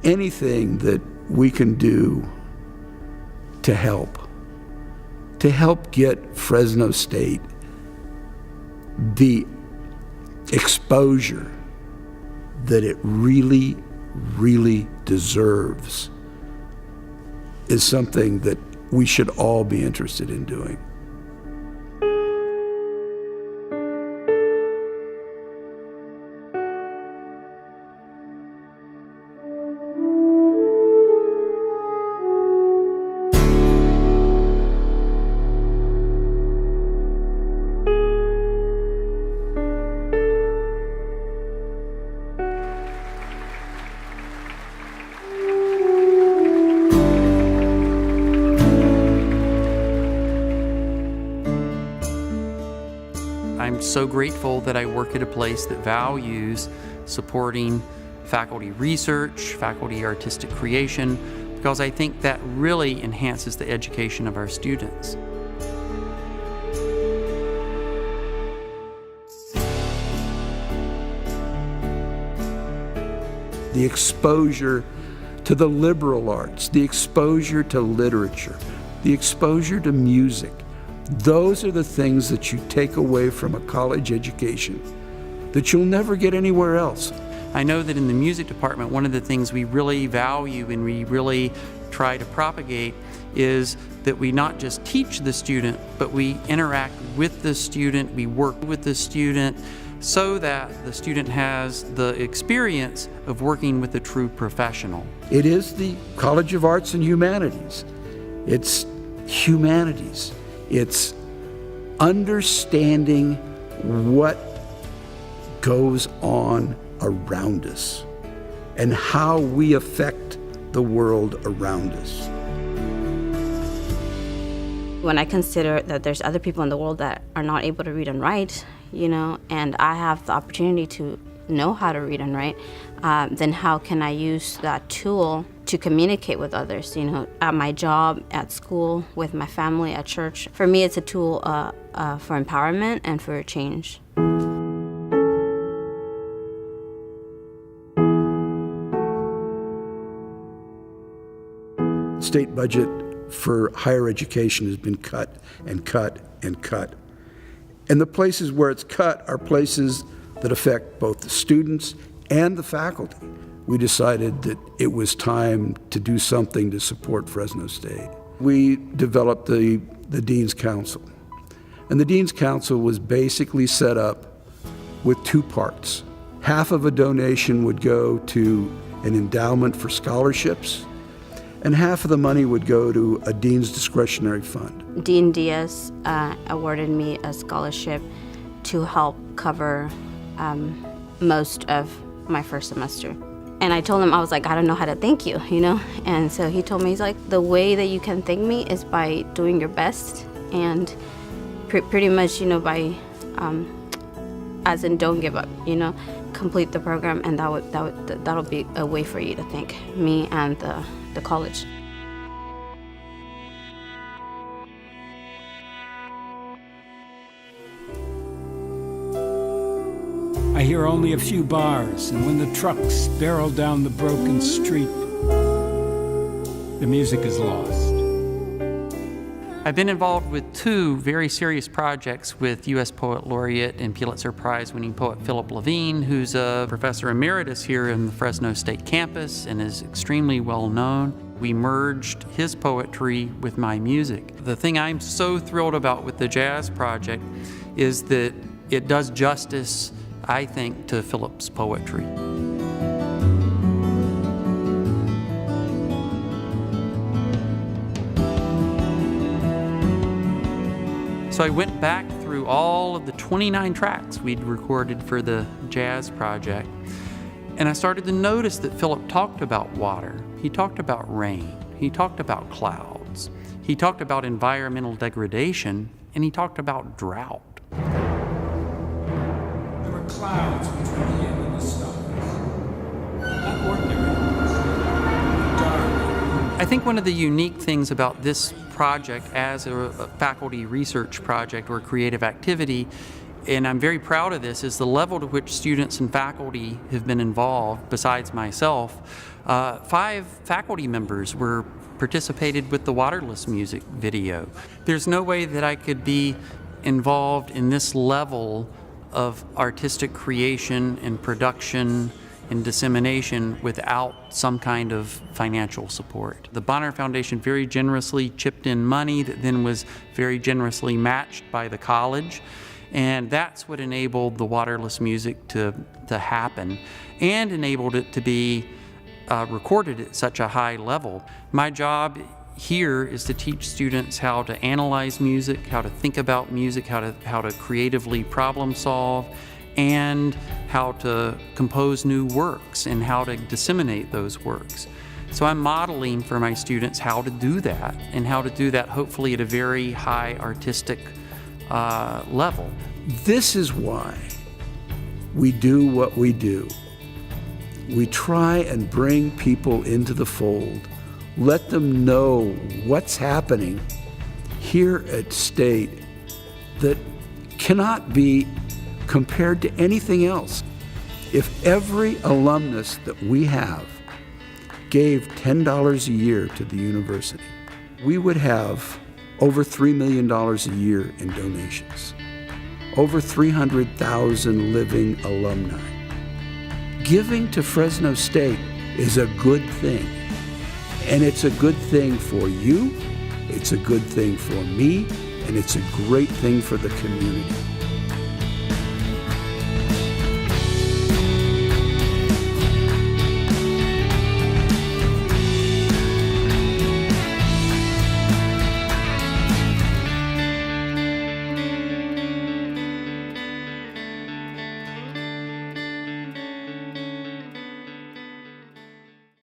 anything that we can do to help get Fresno State the exposure that it really, really deserves is something that we should all be interested in doing. I'm so grateful that I work at a place that values supporting faculty research, faculty artistic creation, because I think that really enhances the education of our students. The exposure to the liberal arts, the exposure to literature, the exposure to music. Those are the things that you take away from a college education that you'll never get anywhere else. I know that in the music department, one of the things we really value and we really try to propagate is that we not just teach the student, but we interact with the student, we work with the student, so that the student has the experience of working with a true professional. It is the College of Arts and Humanities. It's humanities. It's understanding what goes on around us and how we affect the world around us. When I consider that there's other people in the world that are not able to read and write, and I have the opportunity to know how to read and write, then how can I use that tool to communicate with others, at my job, at school, with my family, at church. For me, it's a tool for empowerment and for change. State budget for higher education has been cut and cut and cut. And the places where it's cut are places that affect both the students and the faculty. We decided that it was time to do something to support Fresno State. We developed the Dean's Council. And the Dean's Council was basically set up with two parts. Half of a donation would go to an endowment for scholarships, and half of the money would go to a Dean's discretionary fund. Dean Diaz awarded me a scholarship to help cover most of my first semester. And I told him, I was like, I don't know how to thank you, And so he told me, he's like, the way that you can thank me is by doing your best and pretty much, by, as in don't give up, complete the program, and that'll be a way for you to thank me and the college. I hear only a few bars, and when the trucks barrel down the broken street, the music is lost. I've been involved with two very serious projects with U.S. Poet Laureate and Pulitzer Prize-winning poet Philip Levine, who's a professor emeritus here in the Fresno State campus and is extremely well known. We merged his poetry with my music. The thing I'm so thrilled about with the Jazz Project is that it does justice, I think, to Philip's poetry. So I went back through all of the 29 tracks we'd recorded for the Jazz Project, and I started to notice that Philip talked about water, he talked about rain, he talked about clouds, he talked about environmental degradation, and he talked about drought. There were clouds between the end and the stars. Not ordinary. Dark. I think one of the unique things about this project as a faculty research project or creative activity and I'm very proud of this, is the level to which students and faculty have been involved, besides myself. 5 faculty members participated with the Waterless music video. There's no way that I could be involved in this level of artistic creation and production and dissemination without some kind of financial support. The Bonner Foundation very generously chipped in money that then was very generously matched by the college, and that's what enabled the Waterless music to happen and enabled it to be recorded at such a high level. My job here is to teach students how to analyze music, how to think about music, how to creatively problem solve, and how to compose new works and how to disseminate those works. So I'm modeling for my students how to do that, and how to do that hopefully at a very high artistic level. This is why we do what we do. We try and bring people into the fold, let them know what's happening here at State that cannot be compared to anything else. If every alumnus that we have gave $10 a year to the university, we would have over $3 million a year in donations, over 300,000 living alumni. Giving to Fresno State is a good thing, and it's a good thing for you, it's a good thing for me, and it's a great thing for the community.